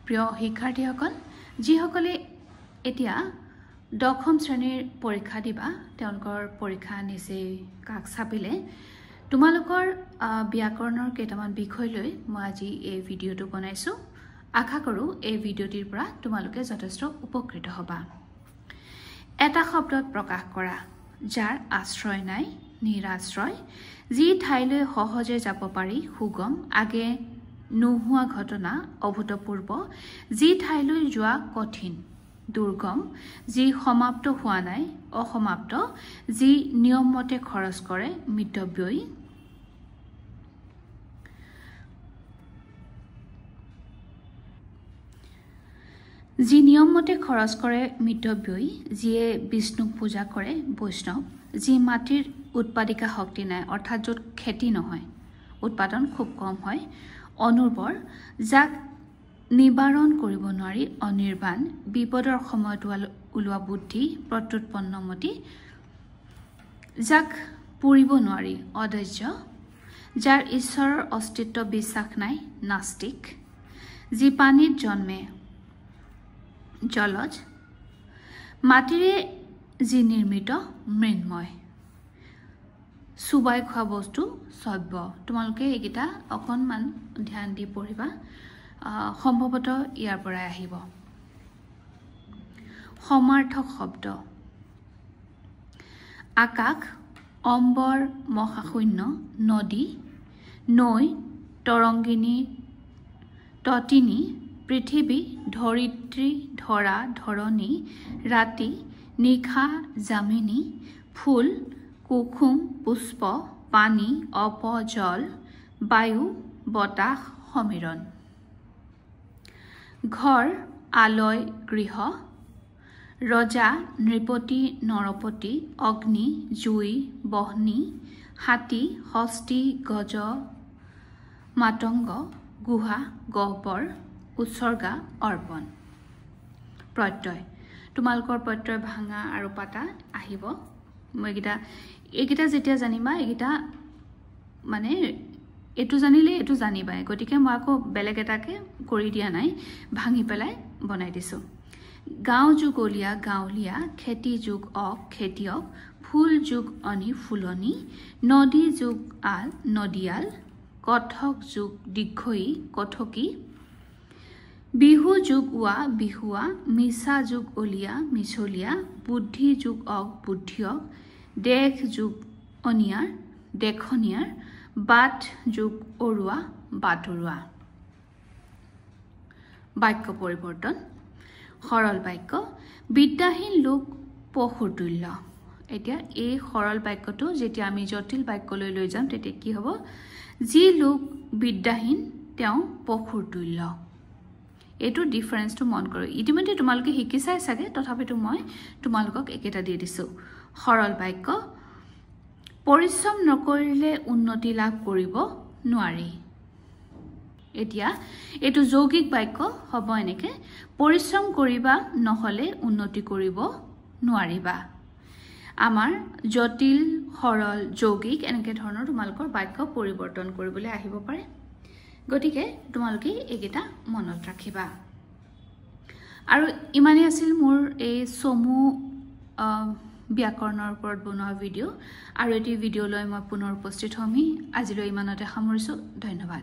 প্ৰিয় শিক্ষাৰ্থীসকল যিসকলে এতিয়া দশম শ্ৰেণীৰ পৰীক্ষা দিবা তেওঁলোকৰ পৰীক্ষা নিচে কাষ চাপিলে তোমালোকৰ ব্যাকৰণৰ কেইটামান বিষয় লৈ মই আজি এই ভিডিওটো বনাইছো আশা কৰো এই ভিডিওটিৰ পৰা তোমালোকে যথেষ্ট উপকৃত হ'বা এটা শব্দত প্ৰকাশ কৰা যাৰ আশ্ৰয় নাই নিৰাশ্ৰয় যি ঠাইলৈ সহজে যাব পাৰি সুগম আগে নোহোৱা ঘটনা অভূতপূৰ্ব যি ঠাইলৈ যোৱা কঠিন দুৰ্গম যি সমাপ্ত হোৱা নাই অসমাপ্ত যি নিয়মমতে খৰচ কৰে মিতব্যয়ী যি নিয়মমতে খৰচ কৰে মিতব্যয়ী যিয়ে বিষ্ণুক পূজা কৰে বৈষ্ণৱ যি মাটিৰ উৎপাদিকা শক্তি নাই অৰ্থাৎ য'ত খেতি নহয় উৎপাদন খুব কম হয় অনুৰ্বৰ যাক নিবাৰণ কৰিব নোৱাৰি অনিৰ্বাণ বিপদৰ সময়ত ওলোৱা বুদ্ধি প্ৰত্যুৎপন্নমতি যাক পুৰিব নোৱাৰি অধৈৰ্য যাৰ ঈশ্বৰৰ অস্তিত্ব বিশ্বাস নাই নাস্তিক যি পানীত জন্মে জলজ মাটিৰে যি নিৰ্মিত মৃন্ময় সুবাই খোৱা বস্তু সব্য তোমালোকে এইকেইটা অকণমান ধ্যান দি পঢ়িবা সম্ভৱতঃ ইয়াৰ পৰাই আহিব সমাৰ্থক শব্দ আকাশ অম্বৰ মহাশূন্য নদী নৈ তৰংগিনী তটিনী পৃথিৱী ধৰিত্ৰী ধৰা ধৰণী ৰাতি নিশা জামিনী ফুল কুসুম পুষ্প পানী অপজল বায়ু বতাহ সমীৰণ ঘৰ আলয় গৃহ ৰজা নৃপতি নৰপতি অগ্নি জুই বহ্নি হাতী হস্তি গজ মাতংগ গুহা গহ্বৰ উৎসৰ্গা অৰ্পণ প্ৰত্যয় তোমালোকৰ প্ৰত্যয় ভাঙা আৰু পাতা আহিব মই এইকেইটা যেতিয়া জানিবা এইকেইটা মানে এটো জানিলে এটো জানিবাই গতিকে মই আকৌ বেলেগ এটাকে কৰি দিয়া নাই ভাঙি পেলাই বনাই দিছো গাঁও যুগলীয়া গাঁৱলীয়া খেতি যুগ খেতিয়ক ফুল যুগ অনি ফুলনি নদী যুগ আল নদীয়াল কথক যুগ দীৰ্ঘই কথকি বিহু যুগ ওয়া বিহুৱা মিছা যুগ অলিয়া মিছলিয়া বুদ্ধি যুগ বুদ্ধিয়ক দেশ যুগ অনিয়াৰ দেখনিয়াৰ বাট যুগ অৰুৱা বাটৰুৱা বাক্য পৰিৱৰ্তন সৰল বাক্য বিদ্যাহীন লোক পশুৰ তুল্য এতিয়া এই সৰল বাক্যটো যেতিয়া আমি জটিল বাক্যলৈ লৈ যাম তেতিয়া কি হ'ব যি লোক বিদ্যাহীন তেওঁ পশুৰ তুল্য এটো ডিফাৰেন্সটো মন কৰক ইতিমধ্যে তোমালোকে শিকিছাই চাগে তথাপিতো মই তোমালোকক একেটা দি দিছো সৰল বাক্য পৰিশ্ৰম নকৰিলে উন্নতি লাভ কৰিব নোৱাৰি এতিয়া এটো যৌগিক বাক্য হ'ব এনেকে পৰিশ্ৰম কৰিবা নহলে উন্নতি কৰিব নোৱাৰিবা আমাৰ জটিল সৰল যৌগিক এনেকে ধৰণৰ তোমালোকৰ বাক্য পৰিৱৰ্তন কৰিবলৈ আহিব পাৰে গতিকে তোমালোকে এইকেইটা মনত ৰাখিবা আৰু ইমানে আছিল মোৰ এই সমু ব্যাকৰণৰ ওপৰত বনোৱা ভিডিও আৰু এটি ভিডিও লৈ মই পুনৰ উপস্থিত হ'ম আজিলৈ ইমানতে সামৰিছো ধন্যবাদ